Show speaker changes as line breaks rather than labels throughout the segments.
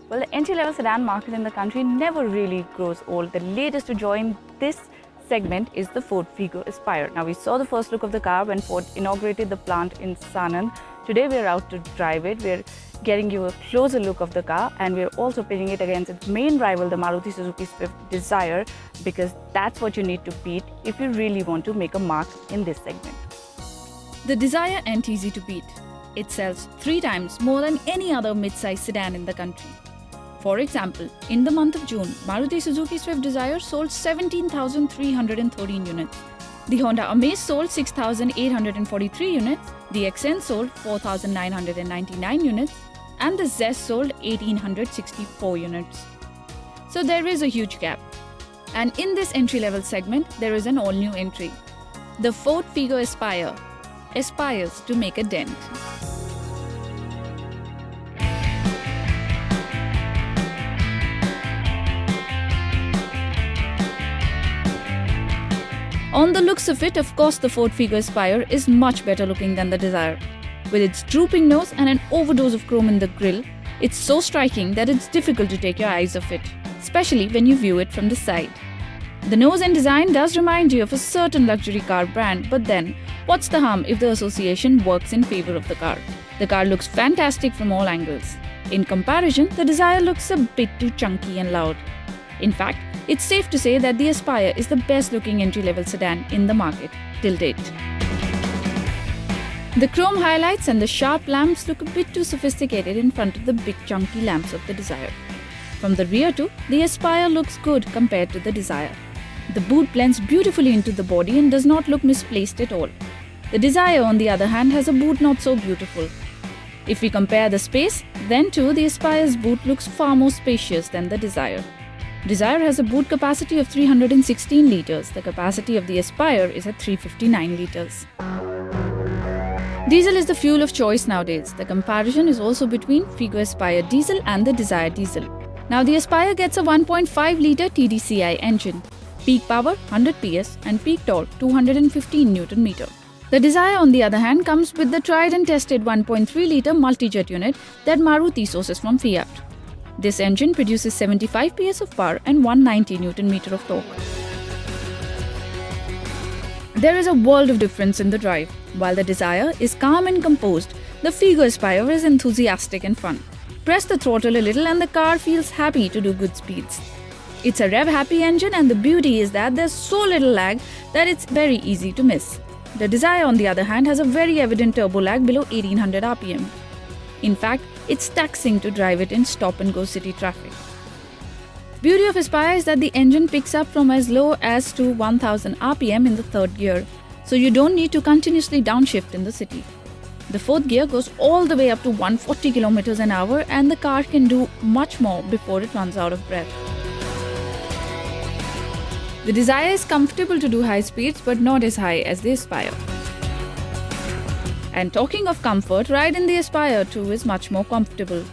Well, the entry-level sedan market in the country never really grows old. The latest to join this segment is the Ford Figo Aspire. Now, we saw the first look of the car when Ford inaugurated the plant in Sanand. Today, we're out to drive it. We're getting you a closer look of the car, and we're also pitting it against its main rival, the Maruti Suzuki Swift Dzire, because that's what you need to beat if you really want to make a mark in this segment.
The Dzire ain't easy to beat. It sells 3 times more than any other mid-size sedan in the country. For example, in the month of June, Maruti Suzuki Swift Dzire sold 17,313 units. The Honda Amaze sold 6,843 units, the XN sold 4,999 units, and the Zest sold 1,864 units. So there is a huge gap. And in this entry-level segment, there is an all-new entry. The Ford Figo Aspire aspires to make a dent. On the looks of it, of course, the Ford Figo Aspire is much better looking than the Dzire. With its drooping nose and an overdose of chrome in the grille, it's so striking that it's difficult to take your eyes off it, especially when you view it from the side. The nose and design does remind you of a certain luxury car brand, but then, what's the harm if the association works in favor of the car? The car looks fantastic from all angles. In comparison, the Dzire looks a bit too chunky and loud. In fact, it's safe to say that the Aspire is the best looking entry-level sedan in the market till date. The chrome highlights and the sharp lamps look a bit too sophisticated in front of the big chunky lamps of the Dzire. From the rear too, the Aspire looks good compared to the Dzire. The boot blends beautifully into the body and does not look misplaced at all. The Dzire, on the other hand, has a boot not so beautiful. If we compare the space, then too the Aspire's boot looks far more spacious than the Dzire. Dzire has a boot capacity of 316 litres. The capacity of the Aspire is at 359 litres. Diesel is the fuel of choice nowadays. The comparison is also between Figo Aspire diesel and the Dzire diesel. Now the Aspire gets a 1.5 litre TDCi engine, peak power 100 PS and peak torque 215 Nm. The Dzire, on the other hand, comes with the tried and tested 1.3 litre multijet unit that Maruti sources from Fiat. This engine produces 75 PS of power and 190 Nm of torque. There is a world of difference in the drive. While the Dzire is calm and composed, the Figo Aspire is enthusiastic and fun. Press the throttle a little and the car feels happy to do good speeds. It's a rev-happy engine, and the beauty is that there's so little lag that it's very easy to miss. The Dzire, on the other hand, has a very evident turbo lag below 1800 RPM. In fact, it's taxing to drive it in stop-and-go city traffic. Beauty of Aspire is that the engine picks up from as low as to 1000 RPM in the 3rd gear, so you don't need to continuously downshift in the city. The 4th gear goes all the way up to 140 km an hour, and the car can do much more before it runs out of breath. The Dzire is comfortable to do high speeds, but not as high as the Aspire. And talking of comfort, ride in the Aspire too is much more comfortable.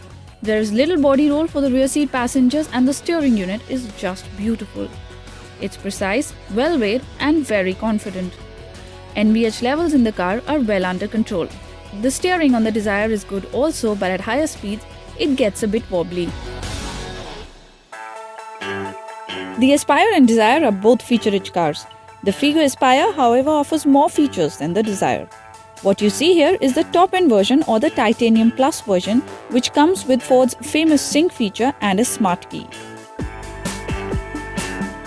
There is little body roll for the rear seat passengers, and the steering unit is just beautiful. It's precise, well weighed and very confident. NVH levels in the car are well under control. The steering on the Dzire is good also, but at higher speeds, it gets a bit wobbly. The Aspire and Dzire are both feature-rich cars. The Figo Aspire, however, offers more features than the Dzire. What you see here is the top-end version, or the Titanium Plus version, which comes with Ford's famous sync feature and a smart key.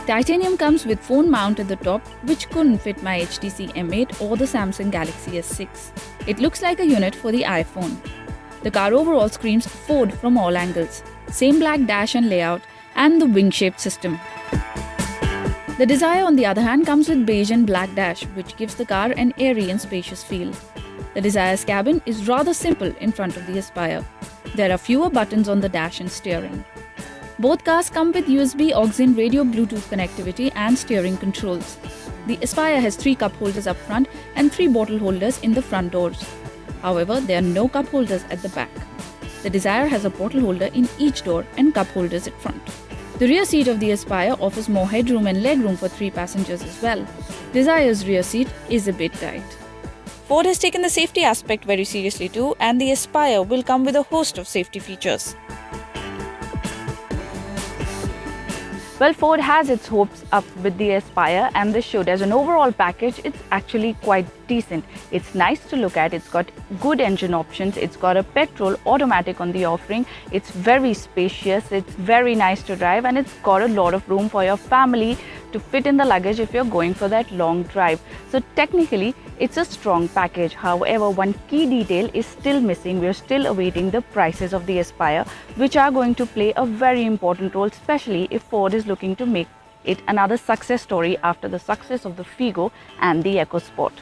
Titanium comes with phone mount at the top, which couldn't fit my HTC M8 or the Samsung Galaxy S6. It looks like a unit for the iPhone. The car overall screams Ford from all angles. Same black dash and layout, and the wing-shaped system. The Dzire, on the other hand, comes with beige and black dash, which gives the car an airy and spacious feel. The Dzire's cabin is rather simple in front of the Aspire. There are fewer buttons on the dash and steering. Both cars come with USB, aux-in, radio, Bluetooth connectivity and steering controls. The Aspire has 3 cup holders up front and 3 bottle holders in the front doors. However, there are no cup holders at the back. The Dzire has a bottle holder in each door and cup holders at front. The rear seat of the Aspire offers more headroom and legroom for 3 passengers as well. Desire's rear seat is a bit tight.
Ford has taken the safety aspect very seriously too, and the Aspire will come with a host of safety features. Well, Ford has its hopes up with the Aspire, and this should. As an overall package, it's actually quite decent. It's nice to look at, it's got good engine options, it's got a petrol automatic on the offering, it's very spacious, it's very nice to drive, and it's got a lot of room for your family to fit in the luggage if you're going for that long drive. So technically, it's a strong package. However, one key detail is still missing. We're still awaiting the prices of the Aspire, which are going to play a very important role, especially if Ford is looking to make it another success story after the success of the Figo and the EcoSport.